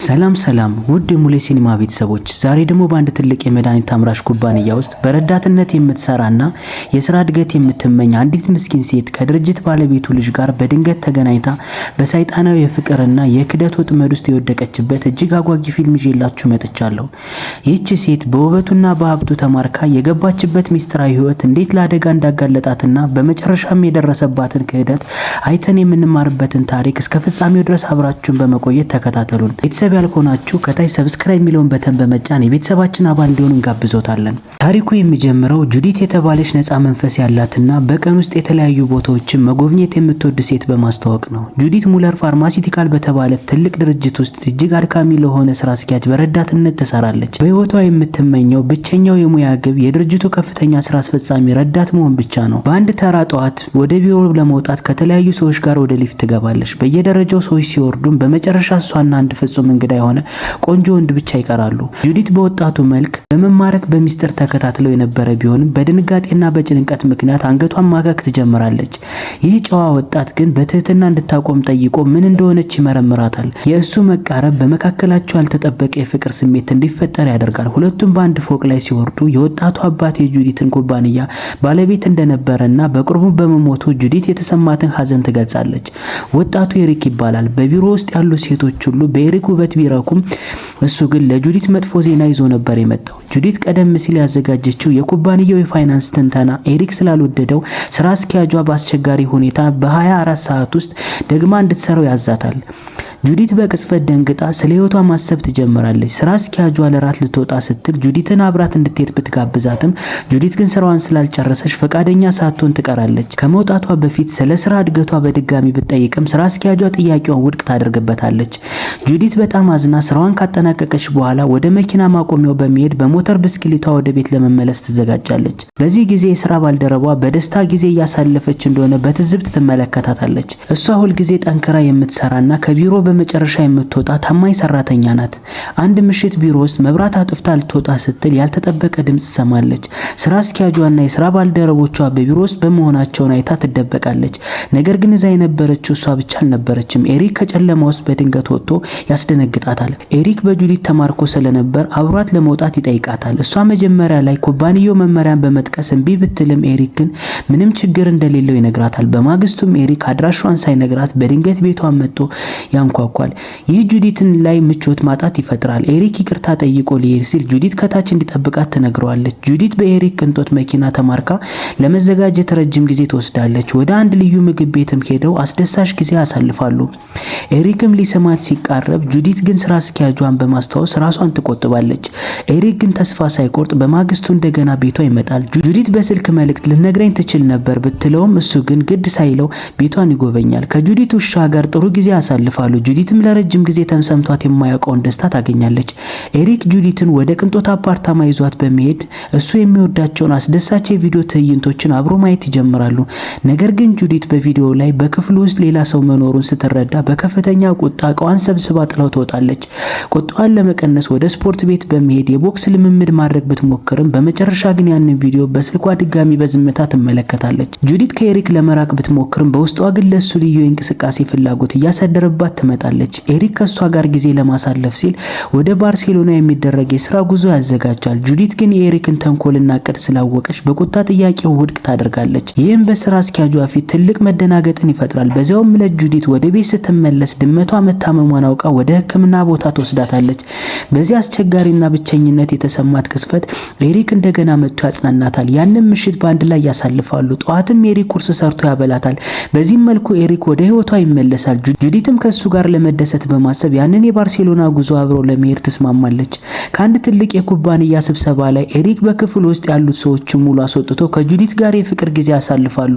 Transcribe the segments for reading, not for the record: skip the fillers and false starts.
ሰላም ውድ የሙሌ ሲኒማ ቤተሰቦች፣ ዛሬ ደግሞ በአንድ ትልቅ የመድኃኒት አምራች ኩባንያ ውስጥ በረዳትነት የምትሰራና የሥራ እድገት የምትመኝ አንዲት ምስኪን ሴት ከድርጅት ባለቤቱ ልጅ ጋር በድንገት ተገናኝታ በሰይጣናዊ የፍቅርና የክደት ወጥመድ ውስጥ የወደቀችበት እጅግ አጓጊ ፊልም ይዤላችሁ መጥቻለሁ። ይህች ሴት በውበቱና በሀብቱ ተማርካ የገባችበት ሚስጥራዊ ሕይወት እንዴት ለአደጋ እንዳጋለጣትና በመጨረሻም የደረሰባትን ክህደት አይተን የምንማርበትን ታሪክ እስከ ፍጻሜው ድረስ አብራችሁን በመቆየት ተከታተሉን። ቤተሰብ ያልሆናችሁ ከታች ሰብስክራይብ የሚለውን በተን በመጫን የቤተሰባችን አባል እንዲሆኑ እንጋብዞታለን። ታሪኩ የሚጀምረው ጁዲት የተባለች ነፃ መንፈስ ያላትና በቀን ውስጥ የተለያዩ ቦታዎችን መጎብኘት የምትወድ ሴት በማስተዋወቅ ነው። ጁዲት ሙለር ፋርማሲቲካል በተባለ ትልቅ ድርጅት ውስጥ እጅግ አድካሚ ለሆነ ስራ አስኪያጅ በረዳትነት ትሰራለች። በህይወቷ የምትመኘው ብቸኛው የሙያ ግብ የድርጅቱ ከፍተኛ ስራ አስፈጻሚ ረዳት መሆን ብቻ ነው። በአንድ ተራ ጠዋት ወደ ቢሮ ለመውጣት ከተለያዩ ሰዎች ጋር ወደ ሊፍት ትገባለች። በየደረጃው ሰዎች ሲወርዱም በመጨረሻ እሷና አንድ ፍጹም እንግዳ የሆነ ቆንጆ ወንድ ብቻ ይቀራሉ። ጁዲት በወጣቱ መልክ በመማረክ በሚስጥር ተከታትለው የነበረ ቢሆንም በድንጋጤና በጭንቀት ምክንያት አንገቷን ማከክ ትጀምራለች። ይህ ጨዋ ወጣት ግን በትህትና እንድታቆም ጠይቆ ምን እንደሆነች ይመረምራታል። የእሱ መቃረብ በመካከላቸው ያልተጠበቀ የፍቅር ስሜት እንዲፈጠር ያደርጋል። ሁለቱም በአንድ ፎቅ ላይ ሲወርዱ የወጣቱ አባት የጁዲትን ኩባንያ ባለቤት እንደነበረና በቅርቡ በመሞቱ ጁዲት የተሰማትን ሐዘን ትገልጻለች። ወጣቱ ኤሪክ ይባላል። በቢሮ ውስጥ ያሉ ሴቶች ሁሉ በኤሪክ ውበት ቢራኩም እሱ ግን ለጁዲት መጥፎ ዜና ይዞ ነበር የመጣው። ጁዲት ቀደም ሲል ያዘጋጀችው የኩባንያው የፋይናንስ ትንተና ኤሪክ ስላልወደደው ስራ አስኪያጇ በአስቸጋሪ ሁኔታ በ24 ሰዓት ውስጥ ደግማ እንድትሰራው ያዛታል። ጁዲት በቅጽበት ደንግጣ ስለ ህይወቷ ማሰብ ትጀምራለች። ስራ አስኪያጇ ለራት ልትወጣ ስትል ጁዲትን አብራት እንድትሄድ ብትጋብዛትም ጁዲት ግን ስራዋን ስላልጨረሰች ፈቃደኛ ሳትሆን ትቀራለች። ከመውጣቷ በፊት ስለ ስራ እድገቷ በድጋሚ ብትጠይቅም ስራ አስኪያጇ ጥያቄዋን ውድቅ ታደርግበታለች። ጁዲት በጣም አዝና ስራዋን ካጠናቀቀች በኋላ ወደ መኪና ማቆሚያው በመሄድ በሞተር ብስክሌቷ ወደ ቤት ለመመለስ ትዘጋጃለች። በዚህ ጊዜ የስራ ባልደረቧ በደስታ ጊዜ እያሳለፈች እንደሆነ በትዝብት ትመለከታታለች። እሷ ሁልጊዜ ጠንክራ የምትሰራና ከቢሮ በመጨረሻ የምትወጣ ታማኝ ሰራተኛ ናት። አንድ ምሽት ቢሮ ውስጥ መብራት አጥፍታ ልትወጣ ስትል ያልተጠበቀ ድምጽ ሰማለች። ስራ አስኪያጇና የስራ ባልደረቦቿ በቢሮ ውስጥ በመሆናቸው አይታ ትደበቃለች። ነገር ግን እዛ የነበረችው እሷ ብቻ አልነበረችም። ኤሪክ ከጨለማ ውስጥ በድንገት ወጥቶ ያስደነግጣታል። ኤሪክ በጁዲት ተማርኮ ስለነበር አብሯት ለመውጣት ይጠይቃታል። እሷ መጀመሪያ ላይ ኩባንያው መመሪያን በመጥቀስ እምቢ ብትልም ኤሪክ ግን ምንም ችግር እንደሌለው ይነግራታል። በማግስቱም ኤሪክ አድራሿን ሳይነግራት በድንገት ቤቷን መጥቶ ያንኳኳል። ይህ ጁዲትን ላይ ምቾት ማጣት ይፈጥራል። ኤሪክ ይቅርታ ጠይቆ ሊሄድ ሲል ጁዲት ከታች እንዲጠብቃት ትነግረዋለች። ጁዲት በኤሪክ ቅንጦት መኪና ተማርካ ለመዘጋጀት ረጅም ጊዜ ትወስዳለች። ወደ አንድ ልዩ ምግብ ቤትም ሄደው አስደሳች ጊዜ ያሳልፋሉ። ኤሪክም ሊሰማት ሲቃረብ ጁዲት ግን ስራ አስኪያጇን በማስታወስ ራሷን ትቆጥባለች። ኤሪክ ግን ተስፋ ሳይቆርጥ በማግስቱ እንደገና ቤቷ ይመጣል። ጁዲት በስልክ መልእክት ልነግረኝ ትችል ነበር ብትለውም እሱ ግን ግድ ሳይለው ቤቷን ይጎበኛል። ከጁዲት ውሻ ጋር ጥሩ ጊዜ ያሳልፋሉ። ጁዲትም ለረጅም ጊዜ ተሰምቷት የማያውቀውን ደስታ ታገኛለች። ኤሪክ ጁዲትን ወደ ቅንጦት አፓርታማ ይዟት በመሄድ እሱ የሚወዳቸውን አስደሳች የቪዲዮ ትዕይንቶችን አብሮ ማየት ይጀምራሉ። ነገር ግን ጁዲት በቪዲዮ ላይ በክፍሉ ውስጥ ሌላ ሰው መኖሩን ስትረዳ በከፍተኛ ቁጣ እቃዋን ሰብስባ ጥለው ትወጣለች። ቁጣዋን ለመቀነስ ወደ ስፖርት ቤት በመሄድ የቦክስ ልምምድ ማድረግ ብትሞክርም በመጨረሻ ግን ያንን ቪዲዮ በስልኳ ድጋሚ በዝምታ ትመለከታለች። ጁዲት ከኤሪክ ለመራቅ ብትሞክርም በውስጧ ግን ለሱ ልዩ የእንቅስቃሴ ፍላጎት እያሳደረባት ትመጣለች። ኤሪክ ከሷ ጋር ጊዜ ለማሳለፍ ሲል ወደ ባርሴሎና የሚደረግ የስራ ጉዞ ያዘጋጃል። ጁዲት ግን የኤሪክን ተንኮልና ቅድ ስላወቀች በቁጣ ጥያቄው ውድቅ ታደርጋለች። ይህም በስራ አስኪያጇ ፊት ትልቅ መደናገጥን ይፈጥራል። በዚያውም ዕለት ጁዲት ወደ ቤት ስትመለስ ድመቷ መታመሟን አውቃ ወደ ሕክምና ቦታ ትወስዳታለች። በዚህ አስቸጋሪና ብቸኝነት የተሰማት ቅስፈት ኤሪክ እንደገና መጥቶ ያጽናናታል። ያንን ምሽት በአንድ ላይ ያሳልፋሉ። ጠዋትም ኤሪክ ቁርስ ሰርቶ ያበላታል። በዚህም መልኩ ኤሪክ ወደ ህይወቷ ይመለሳል። ጁዲትም ከሱ ጋር ለመደሰት በማሰብ ያንን የባርሴሎና ጉዞ አብረው ለመሄድ ትስማማለች። ከአንድ ትልቅ የኩባንያ ስብሰባ ላይ ኤሪክ በክፍል ውስጥ ያሉት ሰዎች ሙሉ አስወጥቶ ከጁዲት ጋር የፍቅር ጊዜ ያሳልፋሉ።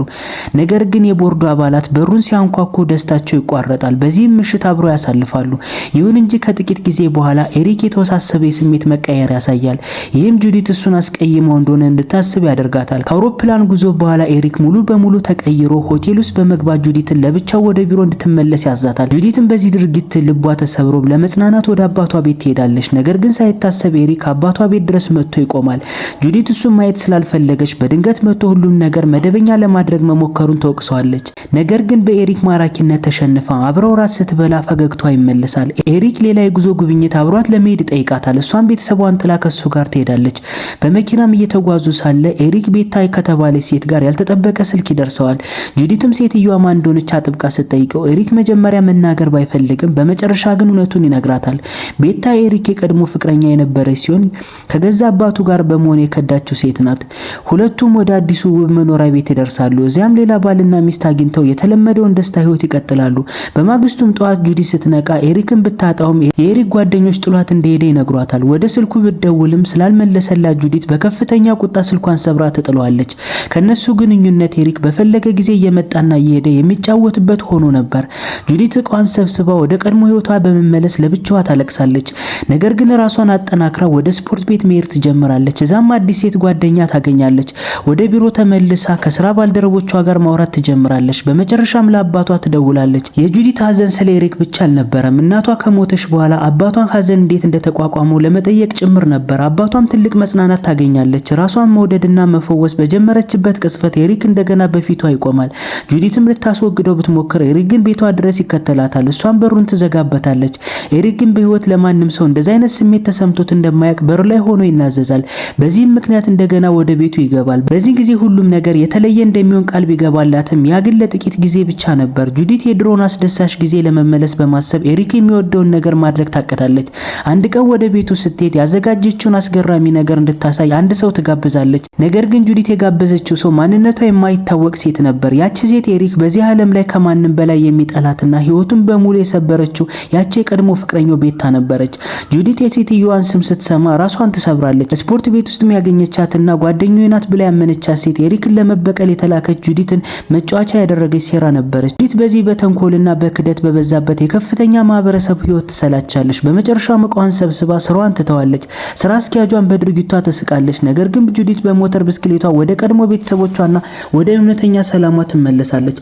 ነገር ግን የቦርዱ አባላት በሩን ሲያንኳኩ ደስታቸው ይቋረጣል። በዚህም ምሽት አብረው ያሳልፋሉ። ይሁን እንጂ ከጥቂት ጊዜ በኋላ ኤሪክ የተወሳሰበ የስሜት መቀየር ያሳያል። ይህም ጁዲት እሱን አስቀይመው እንደሆነ እንድታስብ ያደርጋታል። ከአውሮፕላን ጉዞ በኋላ ኤሪክ ሙሉ በሙሉ ተቀይሮ ሆቴል ውስጥ በመግባት ጁዲትን ለብቻው ወደ ቢሮ እንድትመለስ ያዛታል። ጁዲትን በዚህ ድርጊት ልቧ ተሰብሮ ለመጽናናት ወደ አባቷ ቤት ትሄዳለች። ነገር ግን ሳይታሰብ ኤሪክ አባቷ ቤት ድረስ መጥቶ ይቆማል። ጁዲት እሱን ማየት ስላልፈለገች በድንገት መጥቶ ሁሉም ነገር መደበኛ ለማድረግ መሞከሩን ተወቅሰዋለች። ነገር ግን በኤሪክ ማራኪነት ተሸንፋ አብረው ራት ስትበላ ፈገግቷ ይመለሳል። ኤሪክ ሌላ የጉዞ ጉብኝት አብሯት ለመሄድ ይጠይቃታል። እሷን ቤተሰቧን ጥላ ከሱ ጋር ትሄዳለች። በመኪናም እየተጓዙ ሳለ ኤሪክ ቤታይ ከተባለች ሴት ጋር ያልተጠበቀ ስልክ ይደርሰዋል። ጁዲትም ሴትዮዋ ማን እንደሆነች አጥብቃ ስትጠይቀው ኤሪክ መጀመሪያ መናገር ባይፈልግም በመጨረሻ ግን እውነቱን ይነግራታል። ቤታይ ኤሪክ የቀድሞ ፍቅረኛ የነበረች ሲሆን ከገዛ አባቱ ጋር በመሆን የከዳችው ሴት ናት። ሁለቱም ወደ አዲሱ ውብ መኖሪያ ቤት ይደርሳሉ። እዚያም ሌላ ባልና ሚስት አግኝተው የተለመደውን ደስታ ህይወት ይቀጥላሉ። በማግስቱም ጠዋት ጁዲት ስትነቃ ኤሪክን ብታጣውም የኤሪክ ጓደኞች ጥሏት እንደሄደ ይነግሯታል። ወደ ስልኩ ብትደውልም ስላልመለሰላት ጁዲት በከፍተኛ ቁጣ ስልኳን ሰብራ ትጥለዋለች። ከነሱ ግንኙነት ኤሪክ በፈለገ ጊዜ እየመጣና እየሄደ የሚጫወትበት ሆኖ ነበር። ጁዲት እቃዋን ሰብስባ ወደ ቀድሞ ህይወቷ በመመለስ ለብቻዋ ታለቅሳለች። ነገር ግን ራሷን አጠናክራ ወደ ስፖርት ቤት መሄድ ትጀምራለች። እዛም አዲስ ሴት ጓደኛ ታገኛለች። ወደ ቢሮ ተመልሳ ከስራ ባልደረቦቿ ጋር ማውራት ትጀምራለች። በመጨረሻም ለአባቷ ትደውላለች። የጁዲት ሀዘን ስለ ኤሪክ ብቻ አልነበረም። እናቷ ከሞተች በኋላ አባቷን ሀዘን እንዴት እንደተቋቋመው ለመጠየቅ ጭምር ነበር። አባቷም ትልቅ መጽናናት ታገኛለች። ራሷን መውደድና መፈወስ በጀመረችበት ቅጽበት ኤሪክ እንደገና በፊቷ ይቆማል። ጁዲትም ልታስወግደው ብትሞክር ኤሪክ ግን ቤቷ ድረስ ይከተላታል። እሷም በሩን ትዘጋበታለች። ኤሪክ ግን በህይወት ለማንም ሰው እንደዚህ አይነት ስሜት ተሰምቶት እንደማያውቅ በር ላይ ሆኖ ይናዘዛል። በዚህም ምክንያት እንደገና ወደ ቤቱ ይገባል። በዚህ ጊዜ ሁሉም ነገር የተለየ እንደሚሆን ቃል ቢገባላትም ያ ግን ለጥቂት ጊዜ ብቻ ነበር። ጁዲት የድሮውን አስደሳች ጊዜ ለመመለስ በማሰብ ኤሪክ የሚወደውን ነገር ማድረግ ታቀዳለች። አንድ ቀን ወደ ቤቱ ስትሄድ ያዘጋጀችውን አስገራሚ ነገር እንድታሳይ አንድ ሰው ትጋብዛለች። ነገር ግን ጁዲት የጋበዘችው ሰው ማንነቷ የማይታወቅ ሴት ነበር። ያቺ ሴት ኤሪክ በዚህ ዓለም ላይ ከማንም በላይ የሚጠላትና ህይወቱን በሙሉ የሰበረችው ያቺ የቀድሞ ፍቅረኛው ቤታ ነበረች። ጁዲት የሴትዮዋን ስም ስትሰማ ራሷን ትሰብራለች። ስፖርት ቤት ውስጥ ያገኘቻትና ጓደኛዬ ናት ብላ ያመነቻት ሴት ኤሪክን ለመበቀል የተላከች ጁዲትን መጫወቻ ያደረገች ሴራ ነበረች። ጁዲት በዚህ በተንኮልና በክደት በበዛበት የከፍተኛ ማህበረሰብ ህይወት ትሰላቻለች። በመጨረሻ እቃዋን ሰብስባ ስራዋን ትተዋለች። ስራ አስኪያጇን በድርጊቷ ትስቃለች። ነገር ግን ጁዲት በሞተር ብስክሌቷ ወደ ቀድሞ ቤተሰቦቿና ወደ እውነተኛ ሰላሟ ትመለሳለች።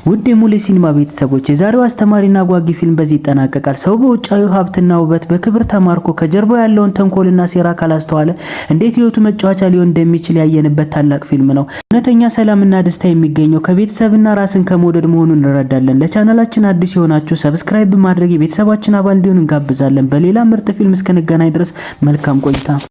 ውድ የሙሌ ሲኒማ ቤተሰቦች የዛሬው አስተማሪና ጓጊ ፊልም በዚህ ይጠናቀቃል። ሰው በውጫዊ ሀብትና ውበት በክብር ተማርኮ ከጀርባው ያለውን ተንኮልና ሴራ ካላስተዋለ እንዴት ህይወቱ መጫወቻ ሊሆን እንደሚችል ያየንበት ታላቅ ፊልም ነው። እውነተኛ ሰላምና ደስታ የሚገኘው ከቤተሰብና ራስን ከመውደድ መሆኑን እንረዳለን። ለቻናላችን አዲስ የሆናችሁ ሰብስክራይብ በማድረግ የቤተሰባችን አባል እንዲሆኑ እንጋብዛለን። በሌላ ምርጥ ፊልም እስከነገናኝ ድረስ መልካም ቆይታ